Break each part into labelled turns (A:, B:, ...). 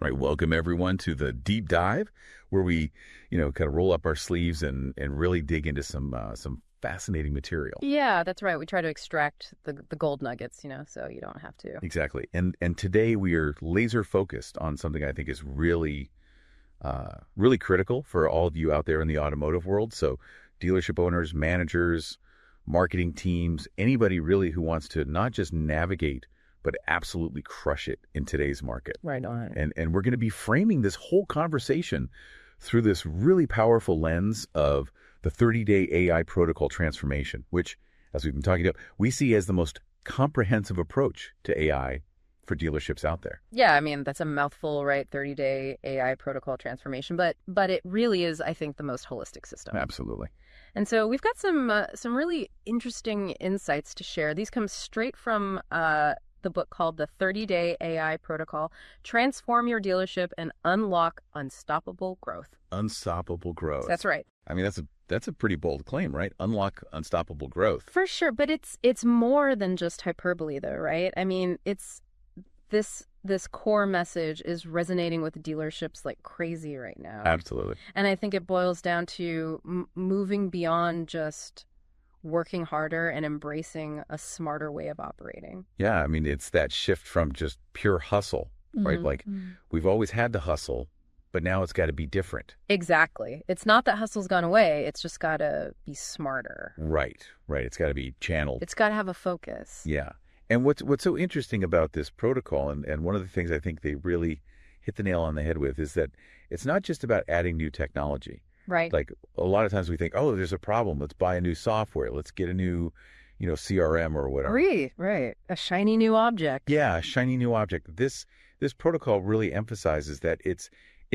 A: All right, welcome everyone to the deep dive, where we, kind of roll up our sleeves and really dig into some fascinating material.
B: Yeah, that's right. We try to extract the gold nuggets, so you don't have to.
A: Exactly. And today we are laser focused on something I think is really critical for all of you out there in the automotive world. So dealership owners, managers, marketing teams, anybody really who wants to not just navigate, but absolutely crush it in today's market.
B: Right on.
A: And we're going to be framing this whole conversation through this really powerful lens of the 30-day AI protocol transformation, which, as we've been talking about, we see as the most comprehensive approach to AI for dealerships out there.
B: Yeah, I mean, that's a mouthful, right? 30-day AI protocol transformation, but it really is, I think, the most holistic system.
A: Absolutely.
B: And so we've got some really interesting insights to share. These come straight from the book called The 30-Day AI Protocol, Transform Your Dealership and Unlock Unstoppable Growth.
A: Unstoppable growth.
B: That's right.
A: I mean, that's a pretty bold claim, right? Unlock unstoppable growth.
B: For sure, but it's more than just hyperbole, though, right? I mean, it's this core message is resonating with dealerships like crazy right now.
A: Absolutely.
B: And I think it boils down to moving beyond just working harder and embracing a smarter way of operating.
A: Yeah, I mean, it's that shift from just pure hustle, right? Like, we've always had to hustle, but now it's got to be different.
B: Exactly. It's not that hustle's gone away. It's just got to be smarter.
A: Right. It's got to be channeled.
B: It's got to have a focus.
A: Yeah. And what's so interesting about this protocol, and one of the things I think they really hit the nail on the head with, is that it's not just about adding new technology.
B: Right.
A: Like, a lot of times we think, oh, there's a problem. Let's buy a new software. Let's get a new, CRM or whatever.
B: Right. A shiny new object.
A: Yeah, a shiny new object. This protocol really emphasizes that it's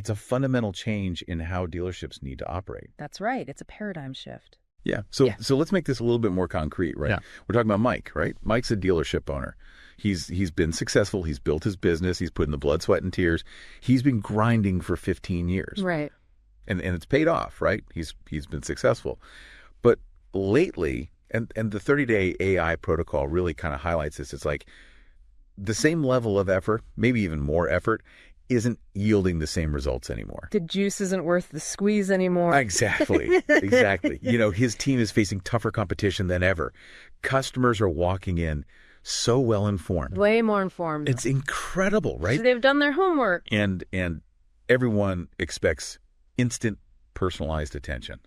A: a fundamental change in how dealerships need to operate.
B: That's right. It's a paradigm shift.
A: Yeah. So let's make this a little bit more concrete, right?
C: Yeah.
A: We're talking about Mike, right? Mike's a dealership owner. He's been successful. He's built his business. He's put in the blood, sweat, and tears. He's been grinding for 15 years.
B: Right.
A: And it's paid off, right? He's been successful. But lately, and the 30-day AI protocol really kind of highlights this. It's like the same level of effort, maybe even more effort, isn't yielding the same results anymore.
B: The juice isn't worth the squeeze anymore.
A: Exactly. His team is facing tougher competition than ever. Customers are walking in so well informed.
B: Way more informed.
A: It's incredible, right?
B: So they've done their homework.
A: And everyone expects instant personalized attention.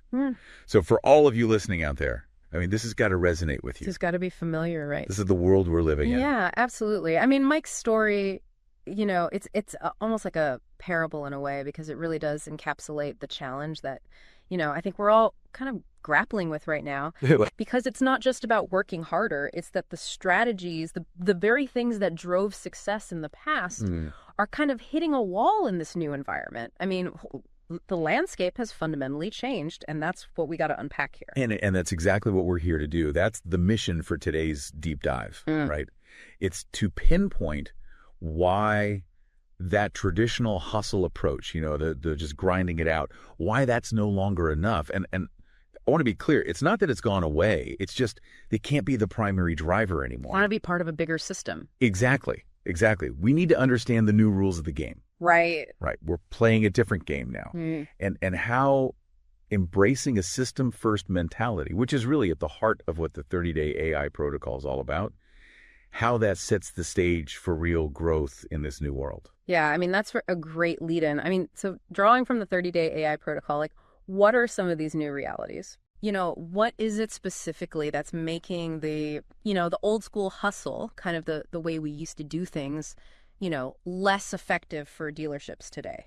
A: So for all of you listening out there, I mean, this has got to resonate with you.
B: This has got to be familiar, right?
A: This is the world we're living in.
B: Yeah, absolutely. I mean, Mike's story, it's almost like a parable in a way, because it really does encapsulate the challenge that, I think we're all kind of grappling with right now. Because it's not just about working harder. It's that the strategies, the very things that drove success in the past are kind of hitting a wall in this new environment. I mean, the landscape has fundamentally changed, and that's what we got to unpack here.
A: And that's exactly what we're here to do. That's the mission for today's deep dive, right? It's to pinpoint why that traditional hustle approach, the just grinding it out, why that's no longer enough. And I want to be clear, it's not that it's gone away. It's just they can't be the primary driver anymore.
B: Want to be part of a bigger system.
A: Exactly. We need to understand the new rules of the game.
B: Right.
A: We're playing a different game now. And how embracing a system-first mentality, which is really at the heart of what the 30-day AI protocol is all about, how that sets the stage for real growth in this new world.
B: Yeah, I mean, that's a great lead-in. I mean, so drawing from the 30-day AI protocol, like, what are some of these new realities? What is it specifically that's making the old school hustle, kind of the way we used to do things, less effective for dealerships today?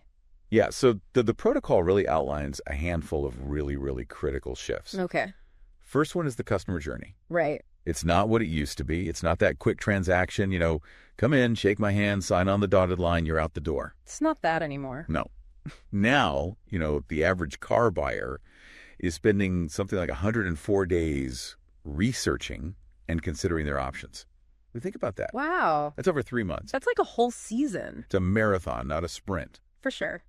A: Yeah, so the protocol really outlines a handful of really, really critical shifts.
B: Okay.
A: First one is the customer journey.
B: Right.
A: It's not what it used to be. It's not that quick transaction, come in, shake my hand, sign on the dotted line, you're out the door.
B: It's not that anymore.
A: No. Now, the average car buyer is spending something like 104 days researching and considering their options. Think about that.
B: Wow.
A: That's over 3 months.
B: That's like a whole season.
A: It's a marathon, not a sprint.
B: For sure.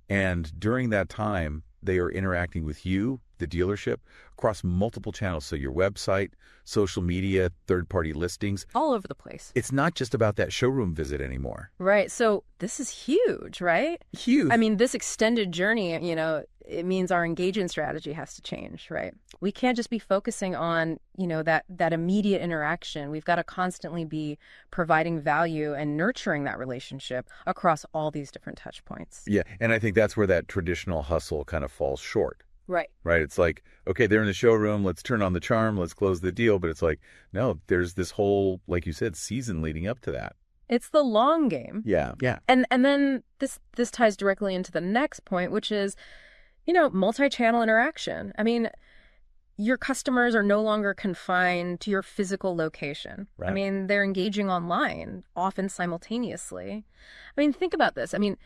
A: And during that time, they are interacting with you, the dealership, across multiple channels. So your website, social media, third-party listings.
B: All over the place.
A: It's not just about that showroom visit anymore.
B: Right. So this is huge, right?
A: Huge.
B: I mean, this extended journey, it means our engagement strategy has to change, right? We can't just be focusing on, that immediate interaction. We've got to constantly be providing value and nurturing that relationship across all these different touch points.
A: Yeah, and I think that's where that traditional hustle kind of falls short.
B: Right.
A: Right. It's like, okay, they're in the showroom. Let's turn on the charm. Let's close the deal. But it's like, no, there's this whole, like you said, season leading up to that.
B: It's the long game.
A: Yeah. Yeah.
B: And then this ties directly into the next point, which is, multi-channel interaction. I mean, your customers are no longer confined to your physical location.
A: Right.
B: I mean, they're engaging online, often simultaneously. I mean, think about this. I mean,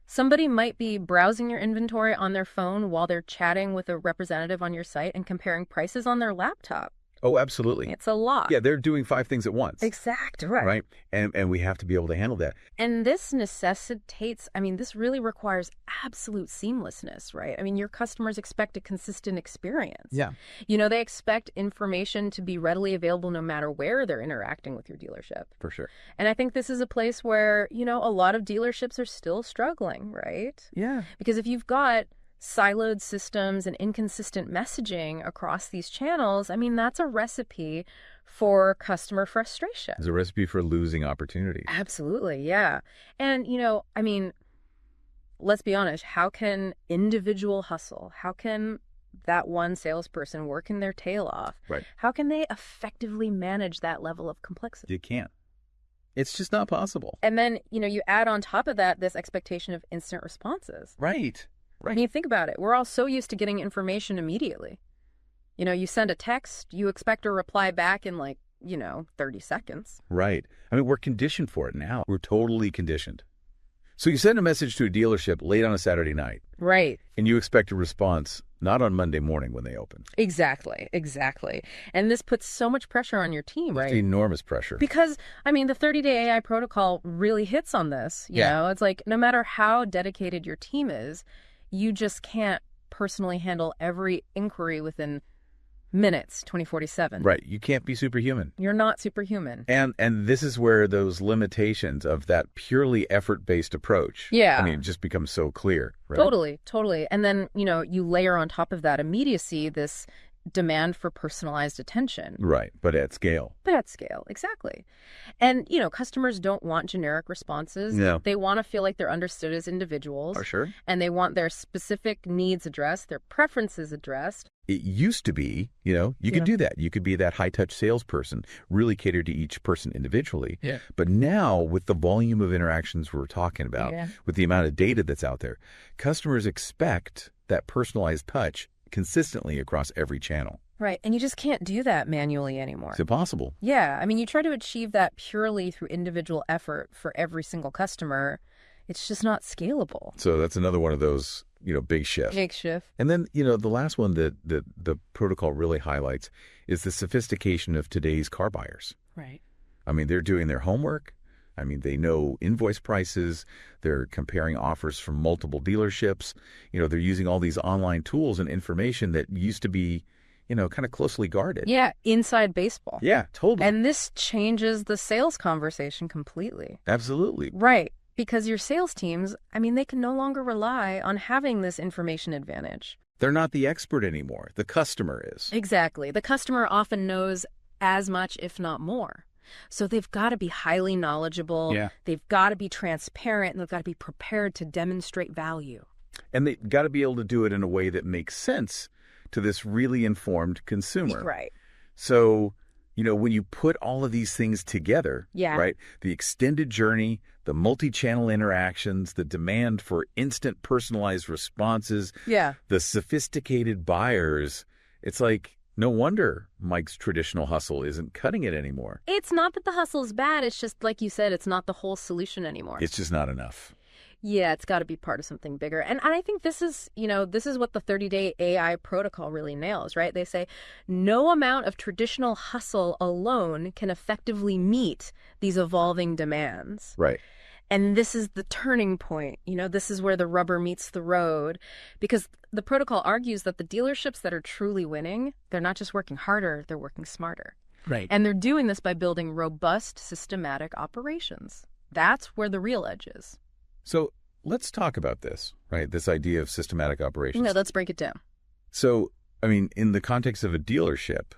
B: somebody might be browsing your inventory on their phone while they're chatting with a representative on your site and comparing prices on their laptop.
A: Oh, absolutely.
B: It's a lot.
A: Yeah, they're doing 5 things at once.
B: Exactly. Right.
A: Right. And we have to be able to handle that.
B: And this this really requires absolute seamlessness, right? I mean, your customers expect a consistent experience.
A: Yeah.
B: They expect information to be readily available no matter where they're interacting with your dealership.
A: For sure.
B: And I think this is a place where, a lot of dealerships are still struggling, right?
A: Yeah.
B: Because if you've got siloed systems and inconsistent messaging across these channels, I mean, that's a recipe for customer frustration.
A: It's a recipe for losing opportunities.
B: Absolutely, yeah. And, let's be honest, how can individual hustle, how can that one salesperson working their tail off,
A: right,
B: how can they effectively manage that level of complexity?
A: You can't. It's just not possible.
B: And then, you add on top of that this expectation of instant responses.
A: Right. Right.
B: I mean, think about it. We're all so used to getting information immediately. You send a text, you expect a reply back in 30 seconds.
A: Right. I mean, we're conditioned for it now. We're totally conditioned. So you send a message to a dealership late on a Saturday night.
B: Right.
A: And you expect a response not on Monday morning when they open.
B: Exactly. And this puts so much pressure on your team, right?
A: It's enormous pressure.
B: Because, the 30-day AI protocol really hits on this. You know, it's like no matter how dedicated your team is, you just can't personally handle every inquiry within minutes, 24/7.
A: Right. You can't be superhuman.
B: You're not superhuman.
A: And this is where those limitations of that purely effort-based approach, just becomes so clear. Right?
B: Totally. And then, you layer on top of that immediacy, this demand for personalized attention.
A: Right. But at scale.
B: Exactly. And, customers don't want generic responses.
A: No.
B: They want to feel like they're understood as individuals.
A: For sure.
B: And they want their specific needs addressed, their preferences addressed.
A: It used to be, you could do that. You could be that high-touch salesperson, really cater to each person individually.
C: Yeah.
A: But now, with the volume of interactions we're talking about, with the amount of data that's out there, customers expect that personalized touch consistently across every channel.
B: Right. And you just can't do that manually anymore.
A: It's impossible.
B: Yeah. I mean, you try to achieve that purely through individual effort for every single customer. It's just not scalable.
A: So that's another one of those, big shifts.
B: Big shift.
A: And then, the last one that the protocol really highlights is the sophistication of today's car buyers.
B: Right.
A: I mean, they're doing their homework. I mean, they know invoice prices. They're comparing offers from multiple dealerships. They're using all these online tools and information that used to be, kind of closely guarded.
B: Yeah, inside baseball.
A: Yeah, totally.
B: And this changes the sales conversation completely.
A: Absolutely.
B: Right. Because your sales teams, they can no longer rely on having this information advantage.
A: They're not the expert anymore. The customer is.
B: Exactly. The customer often knows as much, if not more. So they've got to be highly knowledgeable.
A: Yeah.
B: They've got to be transparent, and they've got to be prepared to demonstrate value.
A: And they've got to be able to do it in a way that makes sense to this really informed consumer.
B: Right.
A: So, when you put all of these things together, right, the extended journey, the multi-channel interactions, the demand for instant personalized responses, the sophisticated buyers, it's like, no wonder Mike's traditional hustle isn't cutting it anymore.
B: It's not that the hustle is bad. It's just, like you said, it's not the whole solution anymore.
A: It's just not enough.
B: Yeah, it's got to be part of something bigger. And I think this is what the 30-day AI protocol really nails, right? They say no amount of traditional hustle alone can effectively meet these evolving demands.
A: Right.
B: And this is the turning point. This is where the rubber meets the road, because the protocol argues that the dealerships that are truly winning, they're not just working harder, they're working smarter.
C: Right.
B: And they're doing this by building robust, systematic operations. That's where the real edge is.
A: So let's talk about this, right? This idea of systematic operations.
B: No, let's break it down.
A: So, I mean, in the context of a dealership,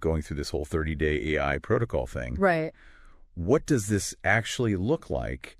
A: going through this whole 30-day AI protocol thing,
B: Right.
A: what does this actually look like,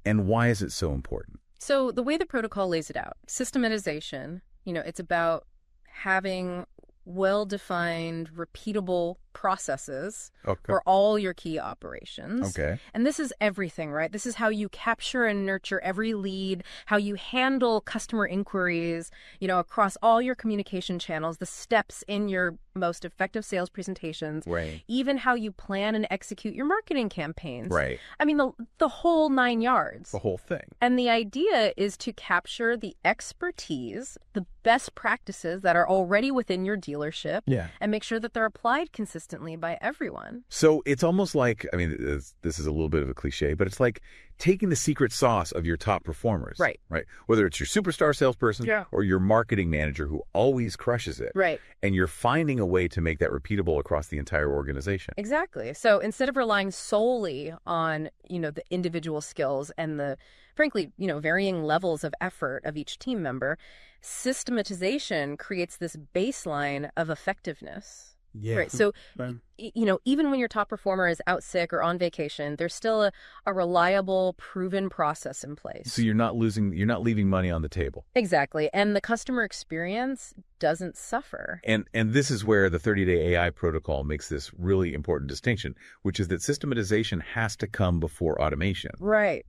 A: and why is it so important?
B: So the way the protocol lays it out, systematization, it's about having well-defined, repeatable processes for all your key operations.
A: Okay.
B: And this is everything, right? This is how you capture and nurture every lead, how you handle customer inquiries, across all your communication channels, the steps in your most effective sales presentations,
A: Right.
B: even how you plan and execute your marketing campaigns.
A: Right.
B: I mean, the whole 9 yards.
A: The whole thing.
B: And the idea is to capture the expertise, the best practices that are already within your dealership,
C: Yeah.
B: and make sure that they're applied consistently by everyone.
A: So it's almost like, I mean, this is a little bit of a cliche, but it's like taking the secret sauce of your top performers.
B: Right.
A: Right. Whether it's your superstar salesperson or your marketing manager who always crushes it.
B: Right.
A: And you're finding a way to make that repeatable across the entire organization.
B: Exactly. So instead of relying solely on, the individual skills and the, frankly, varying levels of effort of each team member, systematization creates this baseline of effectiveness.
C: Yeah.
B: Right. So,
C: Right.
B: Even when your top performer is out sick or on vacation, there's still a reliable, proven process in place.
A: So you're not leaving money on the table.
B: Exactly. And the customer experience doesn't suffer.
A: And this is where the 30-day AI protocol makes this really important distinction, which is that systematization has to come before automation.
B: Right.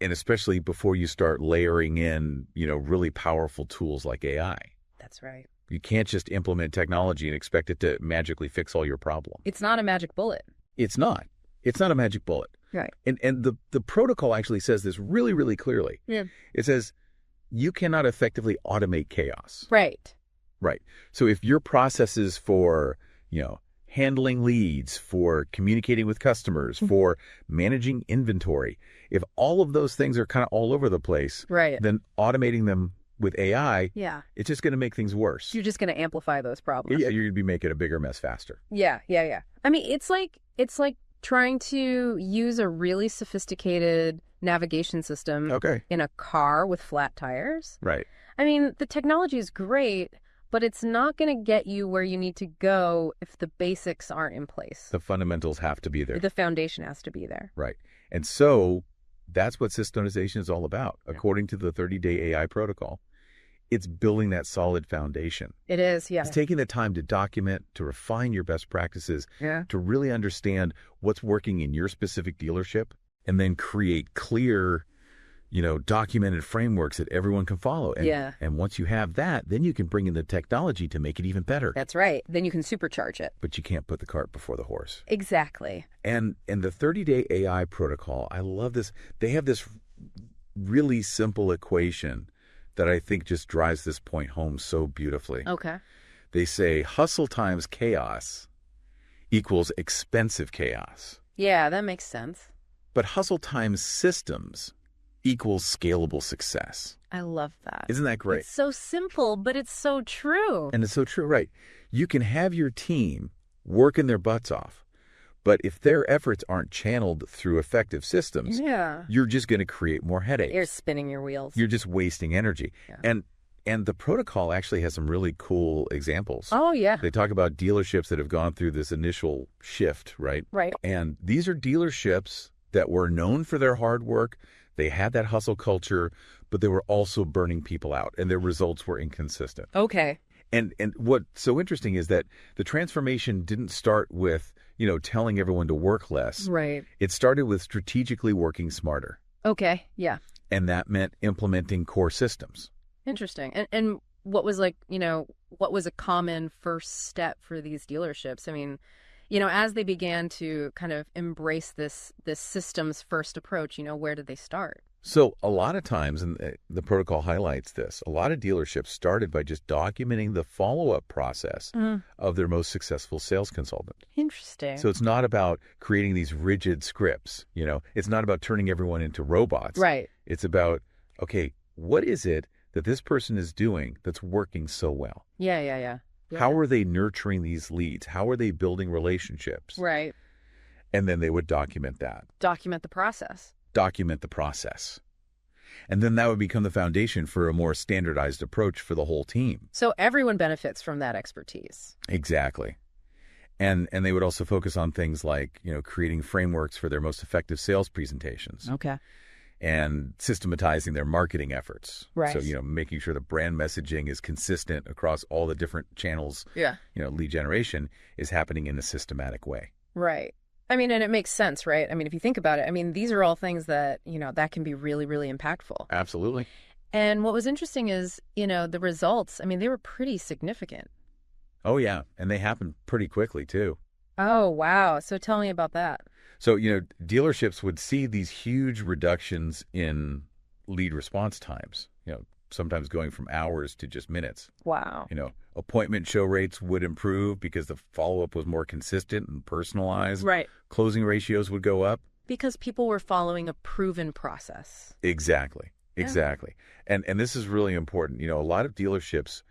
A: And especially before you start layering in, really powerful tools like AI.
B: That's right.
A: You can't just implement technology and expect it to magically fix all your problems.
B: It's not a magic bullet.
A: It's not. It's not a magic bullet.
B: Right.
A: And the protocol actually says this really, really clearly.
B: Yeah.
A: It says you cannot effectively automate chaos.
B: Right.
A: Right. So if your processes for, handling leads, for communicating with customers, for managing inventory, if all of those things are kind of all over the place,
B: Right.
A: then automating them with AI,
B: Yeah.
A: it's just going to make things worse.
B: You're just going to amplify those problems.
A: Yeah, you're going to be making a bigger mess faster.
B: Yeah. I mean, it's like trying to use a really sophisticated navigation system in a car with flat tires.
A: Right.
B: I mean, the technology is great, but it's not going to get you where you need to go if the basics aren't in place.
A: The fundamentals have to be there.
B: The foundation has to be there.
A: Right. And so that's what systematization is all about.
B: Yeah.
A: According to the 30-day AI protocol, it's building that solid foundation.
B: It is, yeah.
A: It's taking the time to document, to refine your best practices, to really understand what's working in your specific dealership, and then create clear, documented frameworks that everyone can follow. And once you have that, then you can bring in the technology to make it even better.
B: That's right. Then you can supercharge it.
A: But you can't put the cart before the horse.
B: Exactly.
A: And the 30-day AI protocol, I love this. They have this really simple equation that I think just drives this point home so beautifully.
B: Okay.
A: They say hustle times chaos equals expensive chaos.
B: Yeah, that makes sense.
A: But hustle times systems equals scalable success.
B: I love that.
A: Isn't that great?
B: It's so simple, but it's so true.
A: And it's so true, right? You can have your team working their butts off, but if their efforts aren't channeled through effective systems, you're just going to create more headaches.
B: You're spinning your wheels.
A: You're just wasting energy.
B: Yeah.
A: And the protocol actually has some really cool examples.
B: Oh, yeah.
A: They talk about dealerships that have gone through this initial shift, right?
B: Right.
A: And these are dealerships that were known for their hard work. They had that hustle culture, but they were also burning people out, and their results were inconsistent.
B: Okay.
A: And what's so interesting is that the transformation didn't start with, telling everyone to work less.
B: Right.
A: It started with strategically working smarter.
B: Okay. Yeah.
A: And that meant implementing core systems.
B: Interesting. And what was what was a common first step for these dealerships? I mean, as they began to kind of embrace this systems first approach, where did they start?
A: So a lot of times, and the protocol highlights this, a lot of dealerships started by just documenting the follow-up process of their most successful sales consultant.
B: Interesting.
A: So it's not about creating these rigid scripts, It's not about turning everyone into robots.
B: Right.
A: It's about, okay, what is it that this person is doing that's working so well?
B: Yeah.
A: How are they nurturing these leads? How are they building relationships?
B: Right.
A: And then they would document that.
B: Document the process.
A: Document the process. And then that would become the foundation for a more standardized approach for the whole team.
B: So everyone benefits from that expertise.
A: Exactly. And they would also focus on things like, creating frameworks for their most effective sales presentations.
B: Okay.
A: And systematizing their marketing efforts.
B: Right.
A: So, making sure the brand messaging is consistent across all the different channels.
B: Yeah.
A: Lead generation is happening in a systematic way.
B: Right. I mean, and it makes sense, right? I mean, if you think about it, I mean, these are all things that, that can be really, really impactful.
A: Absolutely.
B: And what was interesting is, the results, I mean, they were pretty significant.
A: Oh, yeah. And they happened pretty quickly, too.
B: Oh, wow. So tell me about that.
A: So, dealerships would see these huge reductions in lead response times, sometimes going from hours to just minutes.
B: Wow.
A: Appointment show rates would improve because the follow-up was more consistent and personalized.
B: Right.
A: Closing ratios would go up.
B: Because people were following a proven process.
A: Exactly.
B: Yeah.
A: Exactly. And this is really important. A lot of dealerships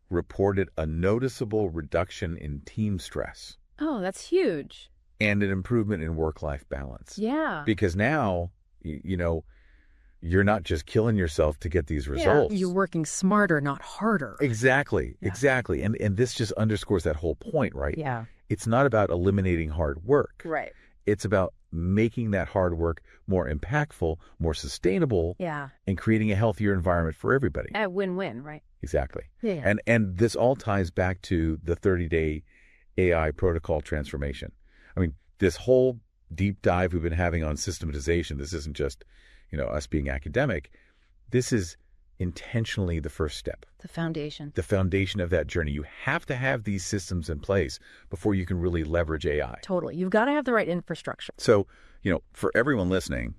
A: reported a noticeable reduction in team stress.
B: Oh, that's huge.
A: And an improvement in work-life balance.
B: Yeah.
A: Because now, you're not just killing yourself to get these results.
B: Yeah, you're working smarter, not harder.
A: Exactly. Yeah. Exactly. And this just underscores that whole point, right?
B: Yeah.
A: It's not about eliminating hard work.
B: Right.
A: It's about making that hard work more impactful, more sustainable, and creating a healthier environment for everybody.
B: A win-win, right?
A: Exactly.
B: Yeah.
A: And this all ties back to the 30-day AI protocol transformation. I mean, this whole deep dive we've been having on systematization, this isn't just, us being academic. This is intentionally the first step.
B: The foundation.
A: The foundation of that journey. You have to have these systems in place before you can really leverage AI.
B: Totally. You've got to have the right infrastructure.
A: So, for everyone listening,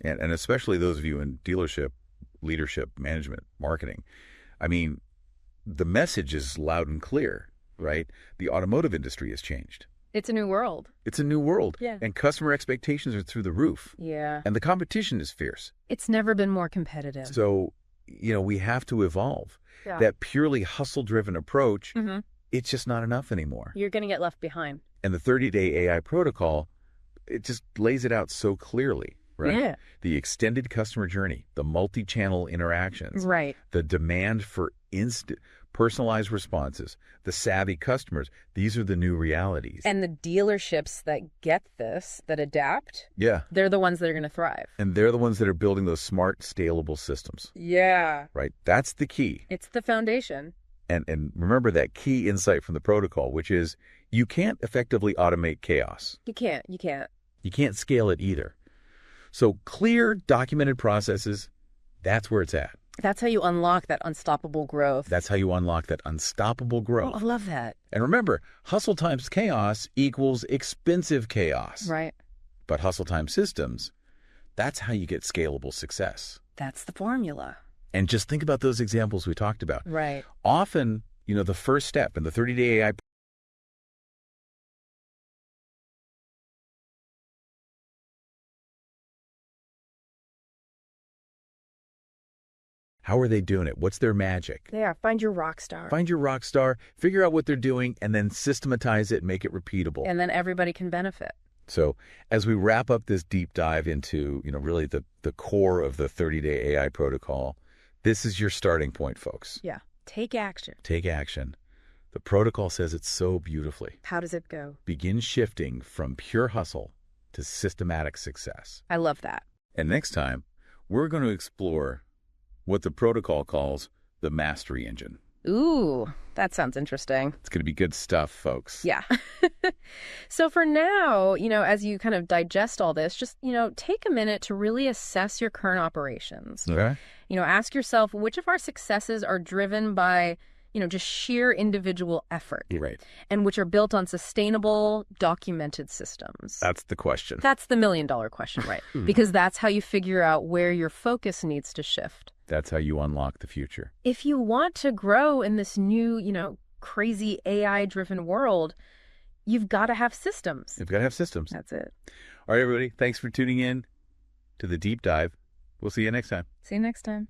A: and especially those of you in dealership, leadership, management, marketing, I mean, the message is loud and clear, right? The automotive industry has changed.
B: It's a new world.
A: It's a new world.
B: Yeah.
A: And customer expectations are through the roof.
B: Yeah.
A: And the competition is fierce.
B: It's never been more competitive.
A: So, we have to evolve. Yeah. That purely hustle-driven approach, it's just not enough anymore.
B: You're going to get left behind.
A: And the 30-day AI protocol, it just lays it out so clearly, right?
B: Yeah.
A: The extended customer journey, the multi-channel interactions,
B: right?
A: The demand for instant personalized responses, the savvy customers. These are the new realities.
B: And the dealerships that get this, that adapt,
A: they're
B: the ones that are going to thrive.
A: And they're the ones that are building those smart, scalable systems.
B: Yeah.
A: Right? That's the key.
B: It's the foundation.
A: And remember that key insight from the protocol, which is you can't effectively automate chaos.
B: You can't. You
A: can't scale it either. So clear, documented processes, that's where it's at.
B: That's how you unlock that unstoppable growth.
A: That's how you unlock that unstoppable growth.
B: Oh, I love that.
A: And remember, hustle times chaos equals expensive chaos.
B: Right.
A: But hustle times systems, that's how you get scalable success.
B: That's the formula.
A: And just think about those examples we talked about.
B: Right.
A: Often, the first step in the 30-day AI. How are they doing it? What's their magic?
B: Yeah, find your rock star.
A: Find your rock star, figure out what they're doing, and then systematize it, make it repeatable.
B: And then everybody can benefit.
A: So as we wrap up this deep dive into, really the core of the 30-day AI protocol, this is your starting point, folks.
B: Yeah. Take action.
A: Take action. The protocol says it so beautifully.
B: How does it go?
A: Begin shifting from pure hustle to systematic success.
B: I love that.
A: And next time, we're going to explore what the protocol calls the mastery engine.
B: Ooh, that sounds interesting.
A: It's going to be good stuff, folks.
B: Yeah. So for now, as you kind of digest all this, just, take a minute to really assess your current operations.
A: Okay.
B: Ask yourself, which of our successes are driven by, just sheer individual effort.
A: Right.
B: And which are built on sustainable, documented systems.
A: That's the question.
B: That's the million-dollar question, right? Because that's how you figure out where your focus needs to shift.
A: That's how you unlock the future.
B: If you want to grow in this new, crazy AI-driven world, you've got to have systems.
A: You've got to have systems.
B: That's it.
A: All right, everybody. Thanks for tuning in to the deep dive. We'll see you next time.
B: See you next time.